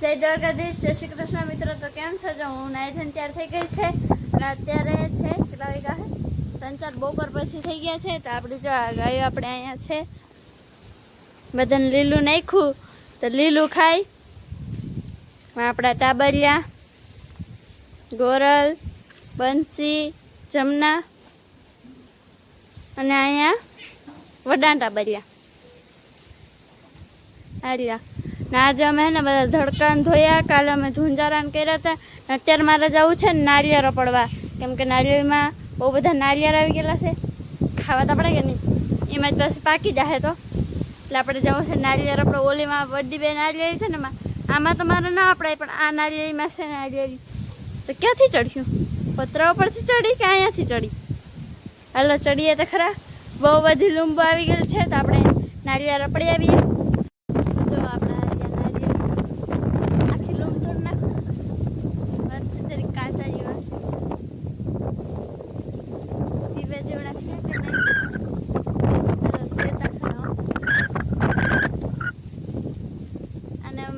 જય દ્વારકાધીશ, જય શ્રી કૃષ્ણ મિત્રો. તો કેમ છો? જો હું નાઈ થઈને તૈયાર થઈ ગઈ છે અને અત્યારે છે કેટલા વાગ્યા છે 3-4 બપોર પછી થઈ ગયા છે. તો આપણી જો ગાયો આપણે અહીંયા છે, બધાને લીલું નાખ્યું તો લીલું ખાય. આપણા ટાબરિયા, ગોરલ, બંસી, જમના અને અહીંયા વડા ટાબરિયા આર્યા. આજે અમે ને બધા ધડકાને ધોયા. કાલે અમે ધુંજારાને કર્યા હતા. અત્યારે મારે જવું છે ને નારિયેળ પડવા, કેમ કે નારિયેળમાં બહુ બધા નારિયેળ આવી ગયેલા છે. ખાવા તો પડે કે નહીં, એમાં જ પછી પાકી જાય તો એટલે આપણે જવું છે નારિયેળ. આપણે ઓલીમાં વડી બે નારિયેળી છે ને, આમાં તો મારે ના આપણાય, પણ આ નારિયેળીમાં છે નારિયેળી. તો ક્યાંથી ચડ્યું? પતરા ઉપરથી ચડી કે અહીંયાથી ચડી? હાલો ચડીએ તો ખરા. બહુ બધી લૂંબો આવી ગયેલ છે તો આપણે નારિયેળ રપડી આવીએ.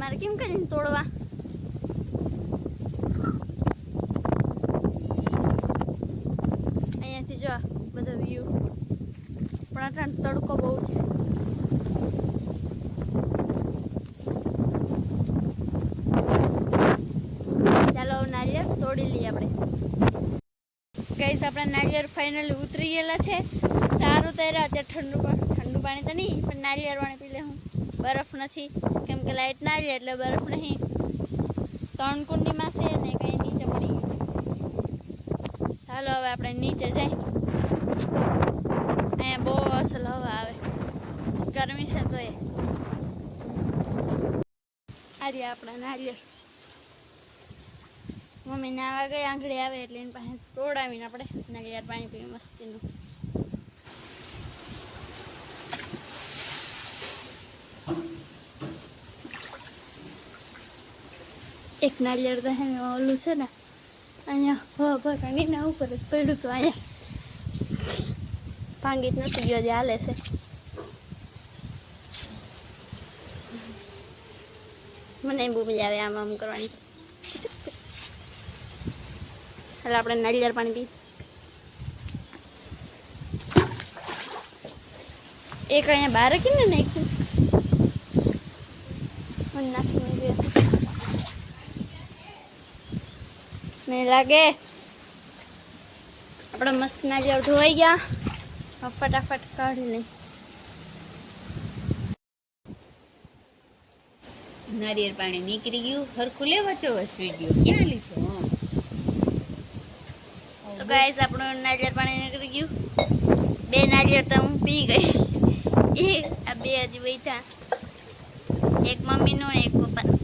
મારે કેમ કરીને તોડવા? અહીંયાથી જો બધો વ્યૂ, પણ અટાણ તડકો બહુ છે. ચાલો નારિયેળ તોડી લઈએ આપણે. ગાઈસ, આપણે નારિયેળ ફાઇનલી ઉતરી ગયેલા છે. 4 ઉતાર્યા. અત્યારે ઠંડુ પાણી તો નહીં, પણ નારિયેળ પાણી પી લે. હું બરફ નથી, કેમ કે લાઇટ ના આવી એટલે બરફ નહીં. 3 કુંડીમાં છે ને કંઈ નીચે પડી ગયું. ચાલો હવે આપણે નીચે જાય. અહીંયા બહુ અસલ હવા આવે, ગરમી છે તો એ આર્યા આપણા નારિયેળ. મમ્મી નાવા ગઈ, આંગળી આવે એટલે એની પાસે તોડાવીને આપણે નારિયેળ પાણી પીએ મસ્તીનું. એક નારિયેળ તો હે ઓલું છે ને અહીંયા હવા ભરાણી ના ઉપર જ પડ્યું હતું. અહીંયા ભાંગી જ નથી ગયો, જે હાલે છે. મને બહુ મજા આવે આમ આમ કરવાની. એટલે આપણે નારિયેળ પાણી પી. એક અહીંયા બહાર કેને નાખ્યું, મને નાખી નહીં લાગે. આપણે મસ્ત નારિયેળ ધોવાઈ ગયા, ફટાફટ કાઢી લઈ. નારિયેળ પાણી નીકળી ગયું. હરખું લેવા તો વિડીયો ક્યાં લીધો? તો ગાઈસ, આપણું નારિયેળ પાણી નીકળી ગયું. 2 નારિયેળ તો હું પી ગઈ. આ 2 હજી બેઠા, એક મમ્મીનું એક પપ્પાનું.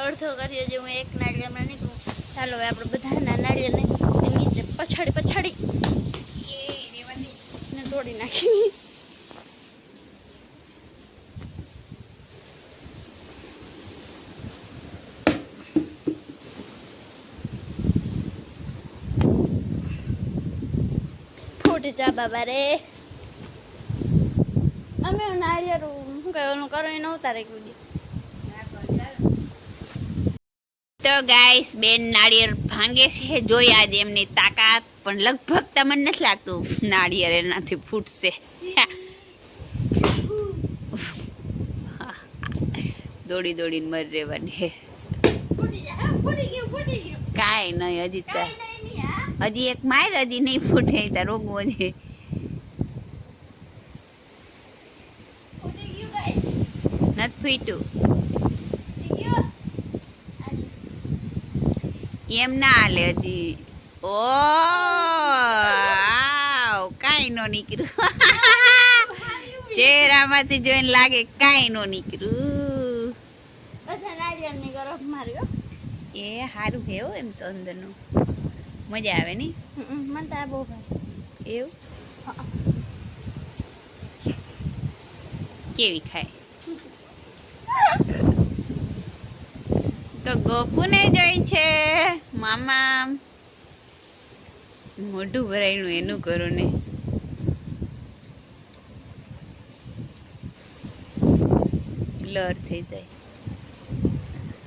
અડધો કરી હજી હું એક નારિયેળમાં નીકળું. ચાલો હવે આપણે બધાના નારિયેળને નીચે પછાડી ને તોડી નાખી. ફૂટ જા બાબા રે. અમે નારિયેળ શું કહે ઓલું કરો એ નહોતા રાખ્યું. તો ગાઈસ, બેન નાળિયેર ભાંગે છે. જોઈ આજે એમની તાકાત, પણ લગભગ તમને નથી લાગતું નાળિયેર એનાથી ફૂટશે. દોડી દોડીને મર રહેવાની હે. કાંઈ નહીં, હજી એક માર, હજી નહીં ફૂટે. તાર રોગવો છે. નથી ફૂટ્યું એમ ના હાલે હજી. ઓ કાંઈ નો નીકળ્યું. ચહેરામાંથી જોઈને લાગે કાંઈ નો નીકળ્યું. એ સારું છે એમ તો અંદરનું મજા આવે ને. મને તો આ બહુ ભાવે. એવું કેવી ખાય? તો ગોપુને જોઈ છે મામા. મોઢું ભરાયનું એનું કરો ને. બ્લર થઈ જાય.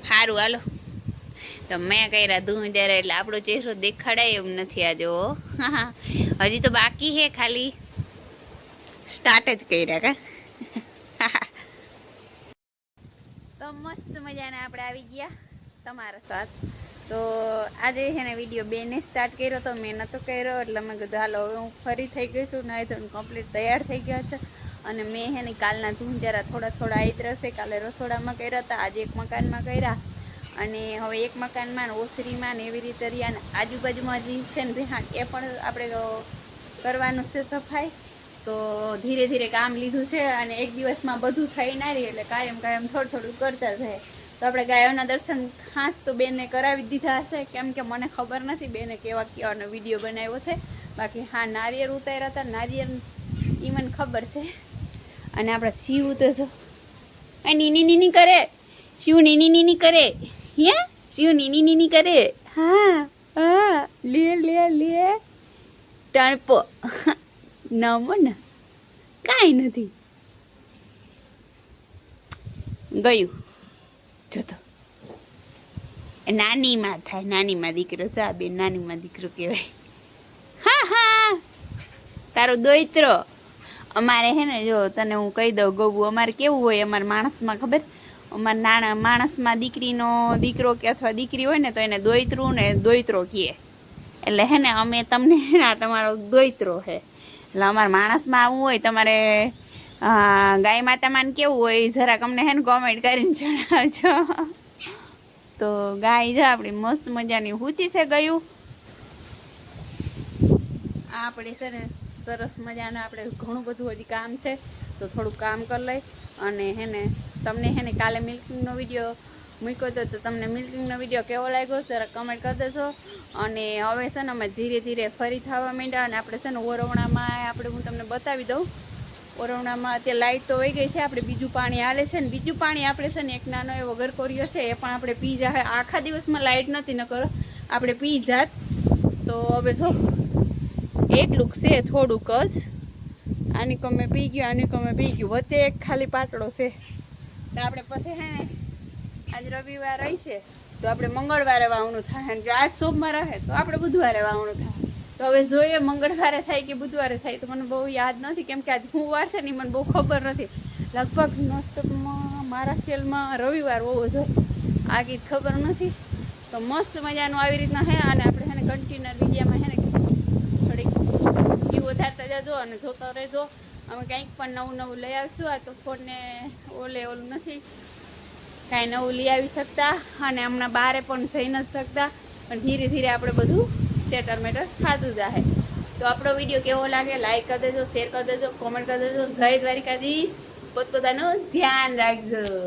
સારું હાલો, તો મેં કર્યા ધૂંજારા એટલે આપણો ચહેરો દેખાડાય એમ નથી આજે. ઓ હજી તો બાકી છે, ખાલી સ્ટાર્ટ જ કર્યા કા. તો મસ્ત મજાના આપણે આવી ગયા તમારા સાથ. તો આજે છે ને વિડીયો બેને સ્ટાર્ટ કર્યો તો મેં નહોતો કર્યો, એટલે મેં કીધું હાલો હવે હું ફરી થઈ ગઈ છું, નાહી ધોઈને કમ્પ્લીટ તૈયાર થઈ ગયા છે. અને મેં છે ને કાલના ધૂંજારા થોડા આઈત રહેશે, કાલે રસોડામાં કર્યા હતા, આજે એક મકાનમાં કર્યા, અને હવે એક મકાનમાં ને ઓસરીમાં ને એવી રીતે રહ્યા. ને આજુબાજુમાં હજી છે ને હા એ પણ આપણે કરવાનું છે સફાઈ. તો ધીરે ધીરે કામ લીધું છે, અને એક દિવસમાં બધું થઈ ના રહી, એટલે કાયમ થોડું કરતા થાય. તો આપણે ગાયોના દર્શન ખાસ તો બેને કરાવી દીધા હશે, કેમ કે મને ખબર નથી બેને કેવાનો વિડીયો બનાવ્યો છે. બાકી હા નારિયેળ ઉતાર્યા હતા, નારિયેળ એ મને ખબર છે. અને આપણા શિવ તો જો નીની કરે, શિવ નીની કરે, હે શિવ નીની કરે. હા લે ટણપો નમો ને કાંઈ નથી ગયું. જોતો નાનીમાં થાય, નાનીમાં દીકરો જા બેન, નાનીમાં દીકરો કહેવાય. હા તારો દોયત્રો. અમારે હે ને જો તને હું કહી દઉં ગૌ, અમારે કેવું હોય, અમારે માણસમાં ખબર, અમારે નાના માણસમાં દીકરીનો દીકરો કે અથવા દીકરી હોય ને તો એને દોયત્રું ને દોયત્રો કહે. એટલે હે ને અમે તમને હે ને તમારો દોયત્રો છે. એટલે અમારા માણસમાં આવું હોય, તમારે ગાય માતામાં કેવું હોય જરાક અમને હે ને કોમેન્ટ કરીને જણાવજો. તો ગાય છે આપણી મસ્ત મજાની હુતી છે ગયું. આપણે છે ને સરસ મજાના આપણે ઘણું બધું હજી કામ છે, તો થોડુંક કામ કરી લઈ. અને હે ને તમને હે ને કાલે મિલ્કિંગનો વિડીયો મૂક્યો હતો, તો તમને મિલ્કિંગનો વિડીયો કેવો લાગ્યો જરા કમેન્ટ કરી દેજો. અને હવે છે ને અમે ધીરે ધીરે ફરી થવા માંડ્યા, અને આપણે છે ને ઓરવણામાં આપણે હું તમને બતાવી દઉં. ઓરવણામાં અત્યારે લાઇટ તો વહી ગઈ છે, આપણે બીજું પાણી હાલે છે, ને બીજું પાણી આપણે છે ને એક નાનો એવો ગરકોરિયો છે, એ પણ આપણે પી જાય. આખા દિવસમાં લાઇટ નથી ન કરો આપણે પી જાત. તો હવે જો એટલું છે થોડુંક જ, આની કમે પી ગયું, આની કમે પી ગયું, વચ્ચે એક ખાલી પાતળો છે. તો આપણે પછી હે ને આજ રવિવાર રહી છે, તો આપણે મંગળવારે વાવણું થાય, અને જો આજ સોમવાર રહે તો આપણે બુધવારે વાવણું થાય. તો હવે જોઈએ મંગળવારે થાય કે બુધવારે થાય, તો મને બહુ યાદ નથી, કેમ કે આજ શું વાર છે ને મને બહુ ખબર નથી. લગભગ નોસ્ટમાં મારા ખ્યાલમાં રવિવાર હોવો જોઈએ, આ ગીત ખબર નથી. તો મસ્ત મજાનું આવી રીતના હે, અને આપણે હે ને કન્ટિન્યુ વિડીયામાં હે ને થોડીક વ્યૂ વધારતા જજો અને જોતા રહેજો. અમે કંઈક પણ નવું લઈ આવીશું. આ તો ફોનને ઓલું નથી કાંઈ નવું લઈ આવી શકતા, અને હમણાં બારે પણ જઈ નથી શકતા, પણ ધીરે ધીરે આપણે બધું સ્ટેટર મેટર થતું જાય. તો આપણો વિડીયો કેવો લાગે લાઈક કરી દેજો, શેર કરી દેજો, કોમેન્ટ કરી દેજો. જય દ્વારિકાધીશ. પોતપોતાનું ધ્યાન રાખજો.